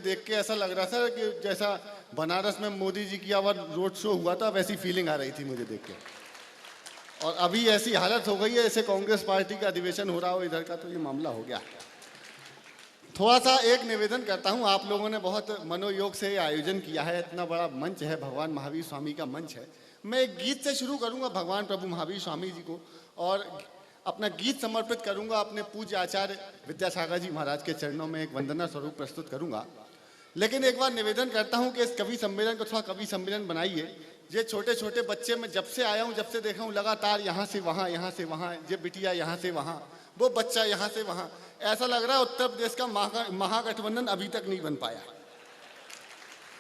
देख के ऐसा लग रहा था कि जैसा बनारस में मोदी जी की आवाज रोड शो हुआ था, वैसी फीलिंग आ रही थी मुझे देख के। और अभी ऐसी हालत हो गई है जैसे कांग्रेस पार्टी का अधिवेशन हो रहा हो इधर का, तो ये मामला हो गया। थोड़ा सा एक निवेदन करता हूँ, आप लोगों ने बहुत मनोयोग से आयोजन किया है, इतना बड़ा मंच है, भगवान महावीर स्वामी का मंच है। मैं एक गीत से शुरू करूंगा भगवान प्रभु महावीर स्वामी जी को, और अपना गीत समर्पित करूंगा अपने पूज्य आचार्य विद्यासागर जी महाराज के चरणों में, एक वंदना स्वरूप प्रस्तुत करूंगा। लेकिन एक बार निवेदन करता हूं कि इस कवि सम्मेलन को थोड़ा कवि सम्मेलन बनाइए। ये छोटे छोटे बच्चे, मैं जब से आया हूं, जब से देखा हूं, लगातार यहाँ से वहाँ, यहाँ से वहाँ, ये बिटिया यहाँ से वहाँ, वो बच्चा यहाँ से वहाँ, ऐसा लग रहा है उत्तर प्रदेश का महागठबंधन अभी तक नहीं बन पाया।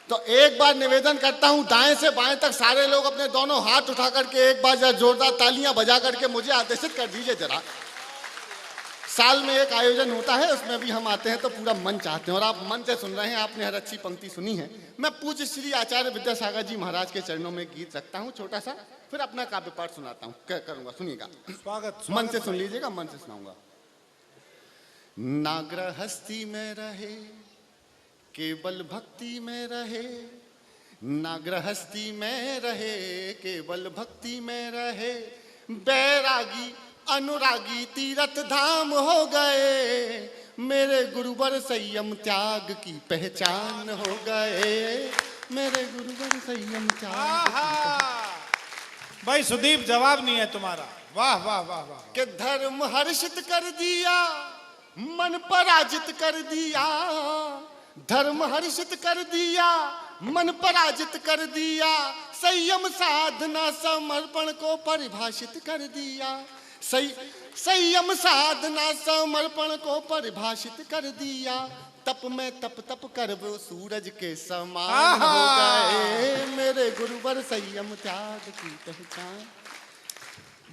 तो एक बार निवेदन करता हूं, दाएं से बाएं तक सारे लोग अपने दोनों हाथ उठा करके एक बार जोरदार तालियां बजा करके मुझे आदेशित कर दीजिए जरा। साल में एक आयोजन होता है, उसमें भी हम आते हैं तो पूरा मन चाहते हैं, और आप मन से सुन रहे हैं, आपने हर अच्छी पंक्ति सुनी है। मैं पूज्य श्री आचार्य विद्यासागर जी महाराज के चरणों में गीत रखता हूँ छोटा सा, फिर अपना काव्य पाठ सुनाता हूँ, करूंगा, सुनिएगा। स्वागत मन से सुन लीजिएगा, मन से सुनाऊंगा। ना गृहस्थी में रहे केवल भक्ति में रहे, ना गृहस्थी में रहे केवल भक्ति में रहे, बैरागी अनुरागी तीर्थ धाम हो गए, मेरे गुरुवर संयम त्याग की पहचान हो गए, मेरे गुरुवर संयम त्याग। भाई सुदीप, जवाब नहीं है तुम्हारा। वाह वाह वाह वाह। कि धर्म हर्षित कर दिया, मन पराजित कर दिया, धर्म हर्षित कर दिया, मन पराजित कर दिया, संयम साधना समर्पण को परिभाषित कर दिया, संयम साधना समर्पण को परिभाषित कर दिया, तप में तप तप कर वो सूरज के समान हो गए, मेरे गुरुवर संयम त्याग की पहचान।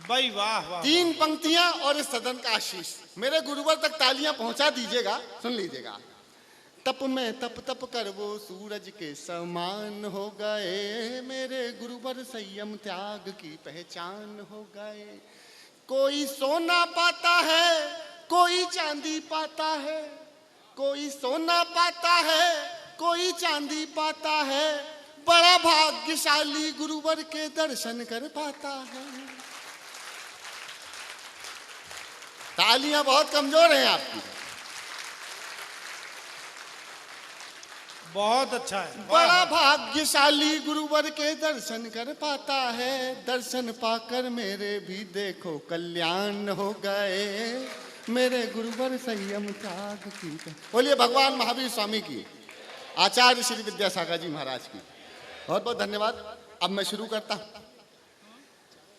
भाई वाह वाह। तीन पंक्तियां और इस सदन का आशीष, मेरे गुरुवर तक तालियां पहुंचा दीजिएगा, सुन लीजिएगा। तप में तप तप कर वो सूरज के समान हो गए, मेरे गुरुवर संयम त्याग की पहचान हो गए। कोई सोना पाता है, कोई चांदी पाता है, कोई सोना पाता है, कोई चांदी पाता है, बड़ा भाग्यशाली गुरुवर के दर्शन कर पाता है। तालियां बहुत कमजोर हैं आपकी। बहुत अच्छा है। बड़ा भाग्यशाली गुरुवर के दर्शन कर पाता है, दर्शन पाकर मेरे भी देखो कल्याण हो गए, मेरे गुरुवर संयम त्याग की। बोलिए भगवान महावीर स्वामी की, आचार्य श्री विद्यासागर जी महाराज की बहुत बहुत धन्यवाद। अब मैं शुरू करता हूं।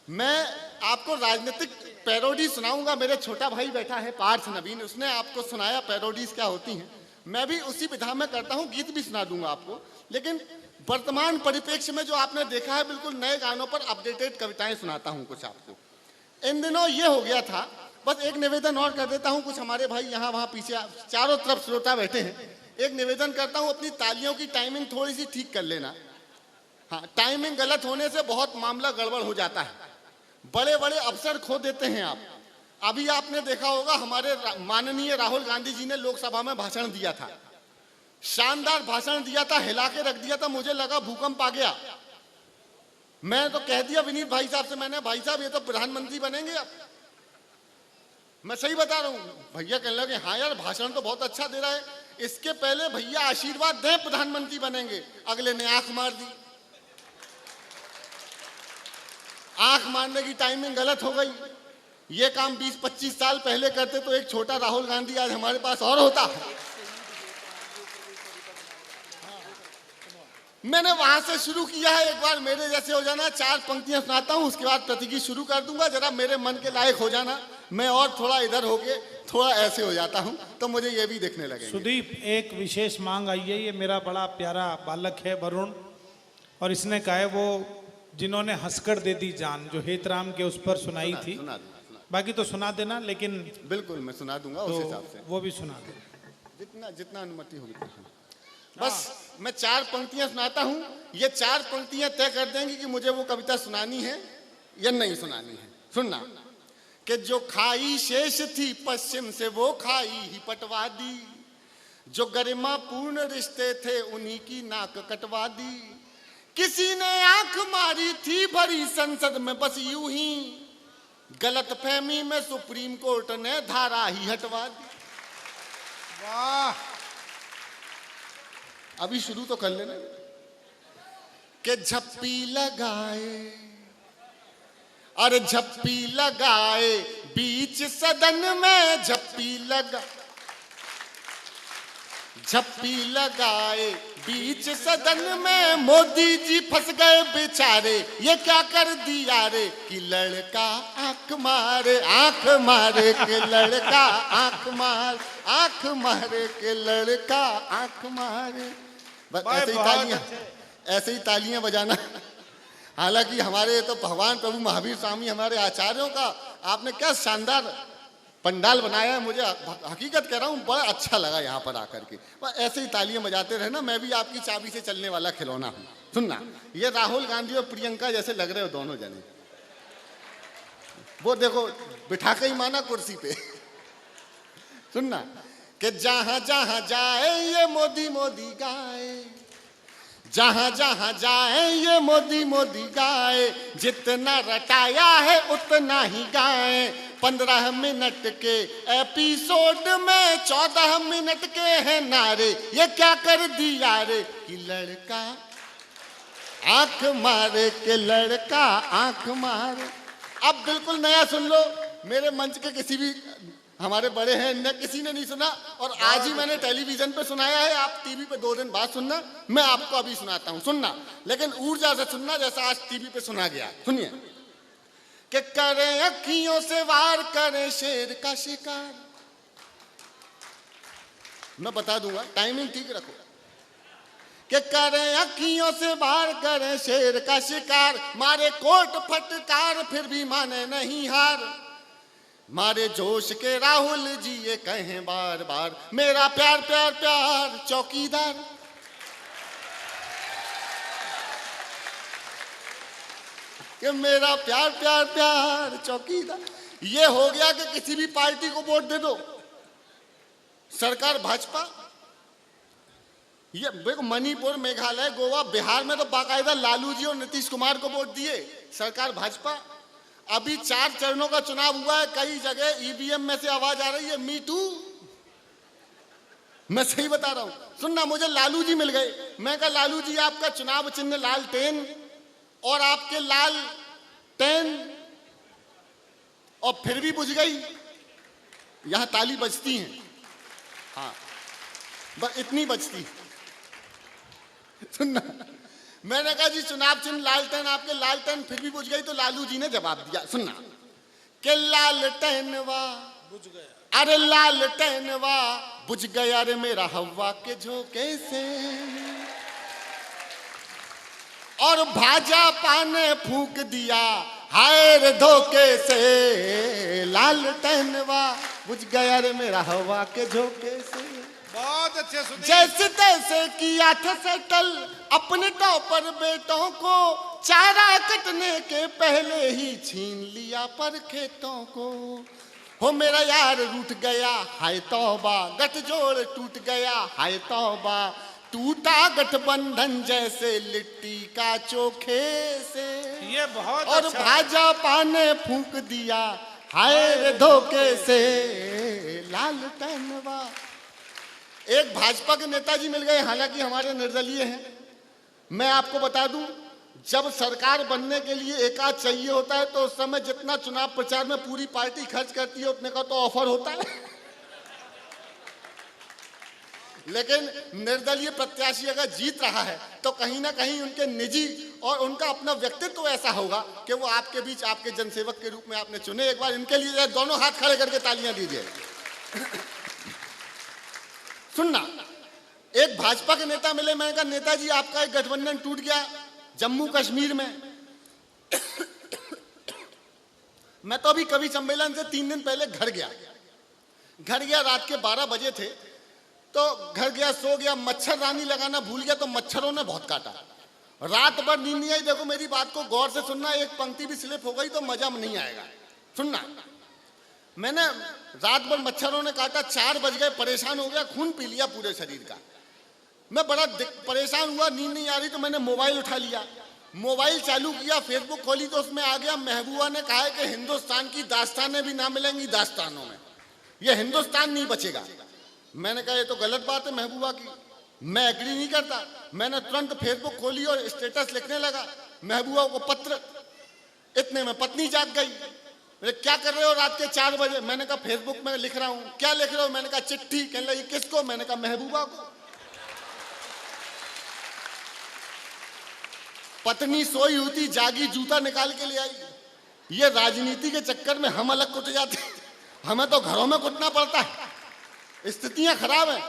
मैं आपको राजनीतिक पैरोडी सुनाऊंगा। मेरे छोटा भाई बैठा है पार्थ नवीन, उसने आपको सुनाया पैरोडीज क्या होती हैं। मैं भी उसी विधा में करता हूं, गीत भी सुना दूंगा आपको। लेकिन वर्तमान परिप्रेक्ष्य में जो आपने देखा है, बिल्कुल नए गानों पर अपडेटेड कविताएं सुनाता हूं कुछ आपको। इन दिनों ये हो गया था, बस एक निवेदन और कर देता हूं। कुछ हमारे भाई यहाँ वहाँ पीछे चारों तरफ श्रोता बैठे हैं, एक निवेदन करता हूं, अपनी तालियों की टाइमिंग थोड़ी सी ठीक कर लेना। हाँ, टाइमिंग गलत होने से बहुत मामला गड़बड़ हो जाता है, बड़े बड़े अवसर खो देते हैं आप। अभी आपने देखा होगा हमारे माननीय राहुल गांधी जी ने लोकसभा में भाषण दिया था, शानदार भाषण दिया था, हिला के रख दिया था, मुझे लगा भूकंप आ गया। मैं तो कह दिया विनीत भाई साहब से, मैंने भाई साहब ये तो प्रधानमंत्री बनेंगे अब। मैं सही बता रहा हूँ। भैया कहने लगे हाँ यार भाषण तो बहुत अच्छा दे रहा है, इसके पहले भैया आशीर्वाद दें प्रधानमंत्री बनेंगे। अगले ने आंख मार दी, आंख मारने की टाइमिंग गलत हो गई। ये काम 20-25 साल पहले करते तो एक छोटा राहुल गांधी आज हमारे पास और होता। मैंने वहां से शुरू किया है, एक बार मेरे जैसे हो जाना। 4 पंक्तियां सुनाता हूं, उसके बाद प्रतिगीत शुरू कर दूंगा। जरा मेरे मन के लायक हो जाना, मैं और थोड़ा इधर होके थोड़ा ऐसे हो जाता हूं, तो मुझे ये भी देखने लगे। सुदीप, एक विशेष मांग आई है। ये मेरा बड़ा प्यारा बालक है वरुण, और इसने कहा है वो जिन्होंने हंसकर दे दी जान, जो हेतराम के उस पर सुनाई थी। बाकी तो सुना देना, लेकिन बिल्कुल मैं सुना दूंगा उस हिसाब से, वो भी सुना देना जितना अनुमति होगी। बस मैं 4 पंक्तियां सुनाता हूं, ये 4 पंक्तियां तय कर देंगी कि मुझे वो कविता सुनानी है या नहीं सुनानी है। सुनना कि जो खाई शेष थी पश्चिम से वो खाई ही पटवा दी, जो गरिमा पूर्ण रिश्ते थे उन्हीं की नाक कटवा दी। किसी ने आंख मारी थी भरी संसद में बस यूं ही, गलत फहमी में सुप्रीम कोर्ट ने धारा ही हटवा दी। वाह, अभी शुरू तो कर लेना। कि झप्पी लगाए, अरे झप्पी लगाए बीच सदन में, झप्पी लगाए बीच सदन में, मोदी जी फंस गए बेचारे, ये क्या कर दिया रे कि लड़का आंख मारे के लड़का आंख मारे के लड़का आंख मारे। बस ऐसे ही तालियां बजाना। हालांकि हमारे तो भगवान प्रभु महावीर स्वामी हमारे आचार्यों का आपने क्या शानदार पंडाल बनाया है, मुझे हकीकत कह रहा हूँ बड़ा अच्छा लगा यहाँ पर आकर के। बस ऐसे ही तालियां बजाते रहे ना, मैं भी आपकी चाबी से चलने वाला खिलौना हूँ। सुनना, ये राहुल गांधी और प्रियंका जैसे लग रहे हो दोनों जने। वो देखो बिठा के ही माना कुर्सी पे। सुनना कि जहां जहां जाए ये मोदी मोदी गाए, जहां जहां जाए ये मोदी मोदी गाए, जितना रटाया है उतना ही गाए। 15 मिनट के एपिसोड में 14 मिनट के हैं नारे, ये क्या कर दिया रे कि लड़का आंख मारे के लड़का आंख मारे। अब बिल्कुल नया सुन लो, मेरे मंच के किसी भी हमारे बड़े हैं न किसी ने नहीं सुना, और आज ही मैंने टेलीविजन पे सुनाया है। आप टीवी पे 2 दिन बाद सुनना, मैं आपको अभी सुनाता हूं, सुनना लेकिन ऊर्जा से सुनना जैसा आज टीवी पे सुना गया। सुनिए कि करें अखियों से वार करें शेर का शिकार। मैं बता दूंगा, टाइमिंग ठीक रखो। कि करें अखियों से वार करें शेर का शिकार, मारे कोट फटकार फिर भी माने नहीं हार। मारे जोश के राहुल जी ये कहें बार बार, मेरा प्यार प्यार प्यार चौकीदार। कि मेरा प्यार प्यार प्यार चौकीदार। ये हो गया कि किसी भी पार्टी को वोट दे दो, सरकार भाजपा। ये देखो मणिपुर, मेघालय, गोवा, बिहार में तो बाकायदा लालू जी और नीतीश कुमार को वोट दिए, सरकार भाजपा। अभी 4 चरणों का चुनाव हुआ है, कई जगह ईवीएम में से आवाज आ रही है मी टू। मैं सही बता रहा हूं। सुनना, मुझे लालू जी मिल गए, मैं कहा लालू जी आपका चुनाव चिन्ह लालटेन और आपके लाल टेन, और फिर भी बुझ गई। यहां ताली बजती है, हाँ बस इतनी बजती। सुनना, मैंने कहा जी चुनाव चिन्ह लालटेन, आपके लालटेन फिर भी बुझ गई, तो लालू जी ने जवाब दिया, सुनना कि लालटेन वाह बुझ गया, अरे लालटेन वाह बुझ गया, अरे मेरा हवा के झोंके से। और भाजपा ने फूंक दिया हाय रे धोखे से, लालटेन वाह बुझ गया रे मेरा हवा के झोंके से। बहुत अच्छे सुनिए। जैसे तैसे किया था सेटल अपने टॉपर बेटों को, चारा कटने के पहले ही छीन लिया पर खेतों को। हो मेरा यार रूठ गया हाय तौबा, गठजोड़ टूट गया हाय तौबा, टूटा गठबंधन जैसे लिट्टी का चोखे से। ये बहुत और अच्छा भाजपा ने फूंक दिया हाय रे धोखे से, लालटेन वाह। एक भाजपा के नेताजी मिल गए, हालांकि हमारे निर्दलीय हैं। मैं आपको बता दूं, जब सरकार बनने के लिए एक आध चाहिए होता है तो उस समय जितना चुनाव प्रचार में पूरी पार्टी खर्च करती है उतने का तो ऑफर होता है। लेकिन निर्दलीय प्रत्याशी अगर जीत रहा है तो कहीं ना कहीं उनके निजी और उनका अपना व्यक्तित्व ऐसा होगा कि वो आपके बीच आपके जनसेवक के रूप में आपने चुने। एक बार इनके लिए दोनों हाथ खड़े करके तालियां दीजिए। सुनना, एक भाजपा के नेता मिले, मैंने कहा नेताजी आपका एक गठबंधन टूट गया जम्मू कश्मीर में। मैं तो अभी कवि सम्मेलन से 3 दिन पहले घर गया, रात के 12 बजे थे, तो घर गया, सो गया, मच्छरदानी लगाना भूल गया तो मच्छरों ने बहुत काटा। रात भर नींद नहीं आई। देखो मेरी बात को गौर से सुनना, एक पंक्ति भी स्लिप हो गई तो मजा नहीं आएगा। सुनना, मैंने रात भर मच्छरों ने काटा, 4 बज गए, परेशान हो गया, खून पी लिया पूरे शरीर का। मैं बड़ा परेशान हुआ, नींद नहीं आ रही, तो मैंने मोबाइल उठा लिया, मोबाइल चालू किया, फेसबुक खोली तो उसमें आ गया महबूबा ने कहा है कि हिंदुस्तान की दास्तानें भी ना मिलेंगी दास्तानों में, ये हिंदुस्तान नहीं बचेगा। मैंने कहा ये तो गलत बात है महबूबा की, मैं एग्री नहीं करता। मैंने तुरंत फेसबुक खोली और स्टेटस लिखने लगा, महबूबा को पत्र। इतने में पत्नी जाग गई, बोले क्या कर रहे हो रात के 4 बजे? मैंने कहा फेसबुक में लिख रहा हूं। क्या लिख रहे हो? मैंने कहा चिट्ठी। कहने लगी किसको? मैंने कहा महबूबा को। पत्नी सोई होती, जागी, जूता निकाल के ले आई। ये राजनीति के चक्कर में हम अलग कुट जाते हैं, हमें तो घरों में कुटना पड़ता है। स्थितियां खराब है।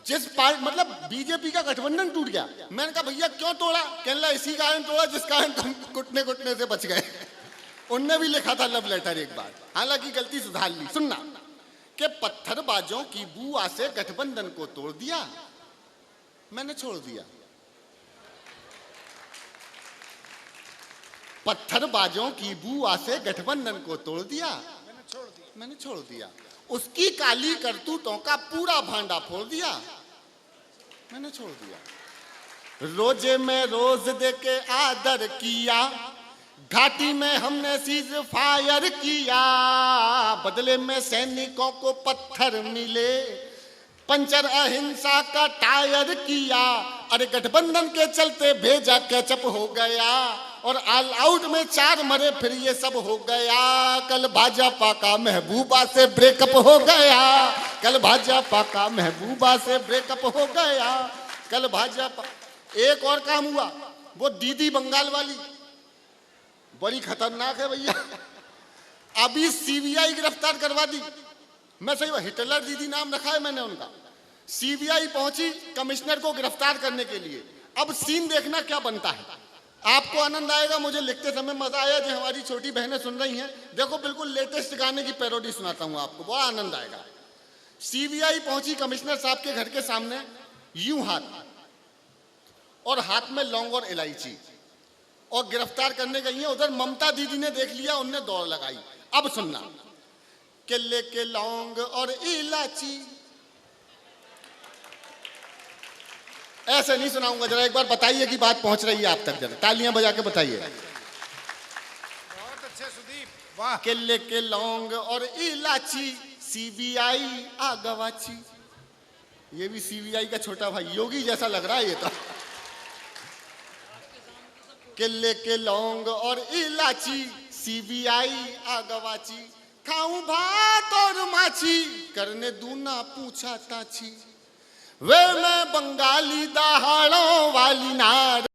जिस पार्टी मतलब बीजेपी का गठबंधन टूट गया, मैंने कहा भैया क्यों तोड़ा? कहने लगा इसी कारण तोड़ा जिस कारण तुम कुटने से बच गए। उनने भी लिखा था लव लेटर एक बार, हालांकि गलती सुधार ली। सुनना कि पत्थरबाजों की बुआ से गठबंधन को तोड़ दिया, मैंने छोड़ दिया। पत्थरबाजों की बुआ से गठबंधन को तोड़ दिया, मैंने छोड़ दिया। उसकी काली करतूतों का पूरा भांडा फोड़ दिया, मैंने छोड़ दिया। रोजे में रोज देके आदर किया, घाटी में हमने सीज फायर किया, बदले में सैनिकों को पत्थर मिले, पंचर अहिंसा का टायर किया। अरे गठबंधन के चलते भेजा कैचअप हो गया, और ऑल आउट में 4 मरे, फिर ये सब हो गया। कल भाजपा का महबूबा से ब्रेकअप हो गया, कल भाजपा का महबूबा से ब्रेकअप हो गया, कल भाजपा। एक और काम हुआ, वो दीदी बंगाल वाली बड़ी खतरनाक है भैया, अभी सीबीआई गिरफ्तार करवा दी। मैं सही, हिटलर दीदी नाम रखा है मैंने उनका। सीबीआई पहुंची कमिश्नर को गिरफ्तार करने के लिए। अब सीन देखना क्या बनता है, आपको आनंद आएगा। मुझे लिखते समय मजा आया, जो हमारी छोटी बहनें सुन रही हैं, देखो बिल्कुल लेटेस्ट गाने की पैरोडी सुनाता हूं आपको, बड़ा आनंद आएगा। सीबीआई पहुंची कमिश्नर साहब के घर के सामने, यूं हाथ और हाथ में लौंग और इलायची, और गिरफ्तार करने गई है। उधर ममता दीदी ने देख लिया, उनने दौड़ लगाई। अब सुनना, केले के लौंग और इलायची, ऐसे नहीं सुनाऊंगा, जरा एक बार बताइए कि बात पहुंच रही है आप तक, जरा तालियां बजा के बताइए। बहुत अच्छे सुदीप, वाह। केले के लौंग और इलायची, सीबीआई आ गवाची। ये भी सीबीआई का छोटा भाई, योगी जैसा लग रहा है ये तो। केले के लौंग और इलायची, सीबीआई आ गवाची, खाऊं भात और माछी, करने दूना पूछा ताछी, वे मैं बंगाली दहाड़ों वाली नार।